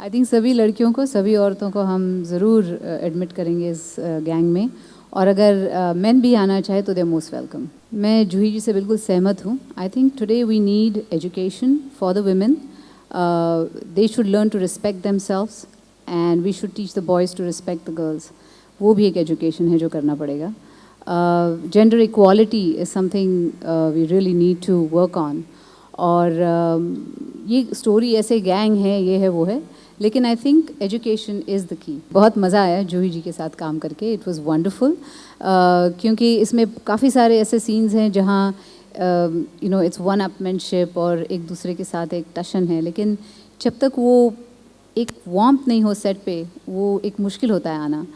I think सभी लड़कियों को, सभी औरतों को हम ज़रूर एडमिट करेंगे इस गैंग में, और अगर मेन भी आना चाहे तो दे आर मोस्ट वेलकम। मैं जूही जी से बिल्कुल सहमत हूँ। I think today we need education for the women. They should learn to respect themselves and we should teach the boys to respect the girls. वो भी एक एजुकेशन है जो करना पड़ेगा। Gender equality is something we really need to work on. और ये story ऐसे गैंग है, ये है वो है, लेकिन I think education is the key. बहुत मज़ा आया जूही जी के साथ काम करके, इट वाज वंडरफुल। क्योंकि इसमें काफ़ी सारे ऐसे सीन्स हैं जहाँ you know it's one upmanship और एक दूसरे के साथ एक टशन है, लेकिन जब तक वो एक वार्मथ नहीं हो सेट पे, वो एक मुश्किल होता है आना।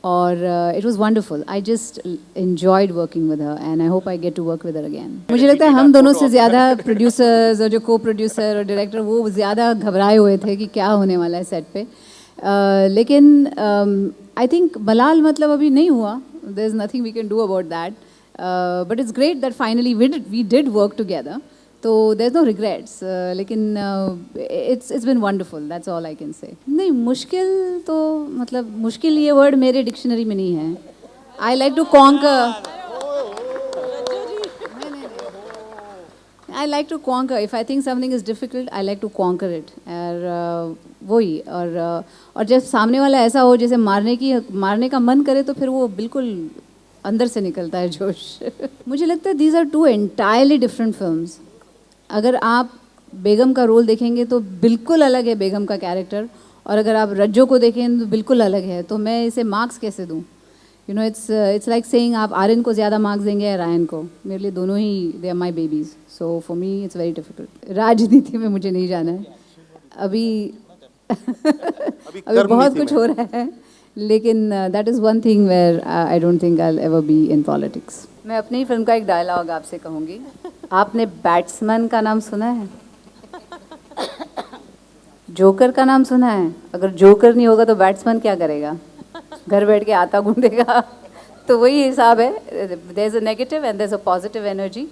और it was wonderful. I just enjoyed working with her and I hope I get to work with her again. मुझे लगता है हम दोनों से ज़्यादा प्रोड्यूसर्स और जो को प्रोड्यूसर और डायरेक्टर वो ज़्यादा घबराए हुए थे कि क्या होने वाला है सेट पे। लेकिन आई थिंक मलाल मतलब अभी नहीं हुआ, there is nothing we can do about that, but it's great that finally we did work together, तो देयर इज़ नो रिग्रेट्स। लेकिन it's been wonderful, that's all I can say. नहीं, मुश्किल तो मतलब मुश्किल ये वर्ड मेरे डिक्शनरी में नहीं है। I like to conquer, I like to conquer. If I think something is difficult I like to conquer it. और वही, और जब सामने वाला ऐसा हो जैसे मारने का मन करे, तो फिर वो बिल्कुल अंदर से निकलता है जोश। मुझे लगता है these are two entirely different films. अगर आप बेगम का रोल देखेंगे तो बिल्कुल अलग है बेगम का कैरेक्टर, और अगर आप रज्जो को देखें तो बिल्कुल अलग है। तो मैं इसे मार्क्स कैसे दूँ? You know it's like saying आप आर्यन को ज़्यादा मार्क्स देंगे या रायन को। मेरे लिए दोनों ही they are my babies, so for me it's very difficult. राजनीति में मुझे नहीं जाना है अभी। अभी बहुत कुछ हो रहा है, लेकिन that is one thing where I don't think I will ever be in politics. मैं अपनी फिल्म का एक डायलॉग आपसे कहूँगी। आपने बैट्समैन का नाम सुना है? जोकर का नाम सुना है? अगर जोकर नहीं होगा तो बैट्समैन क्या करेगा? घर बैठ के आता गूंदेगा। तो वही हिसाब है, there is a negative and there is a positive energy.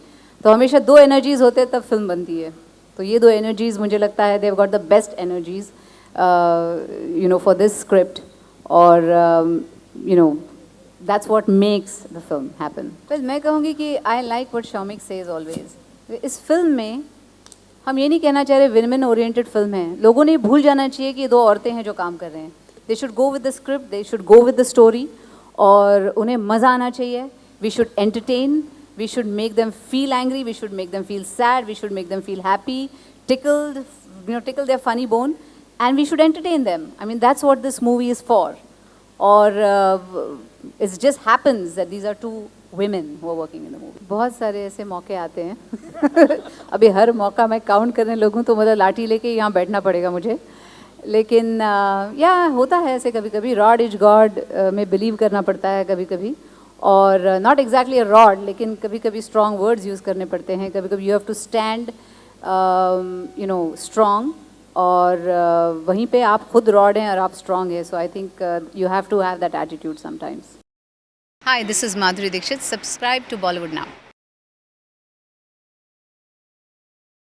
तो हमेशा दो एनर्जीज होते हैं तब फिल्म बनती है। तो ये दो एनर्जीज मुझे लगता है they have got the best energies you know for this script, और you know that's what makes the film happen. Well, मैं कहूँगी कि I like what Shamik says always. इस फिल्म में हम ये नहीं कहना चाह रहे विमेन ओरिएंटेड फिल्म है। लोगों ने भूल जाना चाहिए कि दो औरतें हैं जो काम कर रहे हैं। They should go with the script, they should go with the story, और उन्हें मज़ा आना चाहिए। We should entertain, we should make them feel angry, we should make them feel sad, we should make them feel happy, tickled, you know, tickle their funny bone, and we should entertain them. I mean, that's what this movie is for. और it just happens that these are two women who are working in the movie. बहुत सारे ऐसे मौके आते हैं। अभी हर मौका मैं काउंट करने लगूँ तो मतलब लाठी लेके यहाँ बैठना पड़ेगा मुझे। लेकिन या होता है ऐसे कभी कभी, रॉड इज गॉड में बिलीव करना पड़ता है कभी कभी, और नॉट एग्जैक्टली अ रॉड, लेकिन कभी कभी स्ट्रॉन्ग वर्ड्स यूज़ करने पड़ते हैं। कभी कभी you have to stand you know strong, और वहीं पे आप खुद रॉड हैं और आप स्ट्रॉन्ग हैं। So I think you have to have that attitude sometimes. Hi, this is Madhuri Dixit. Subscribe to Bollywood Now.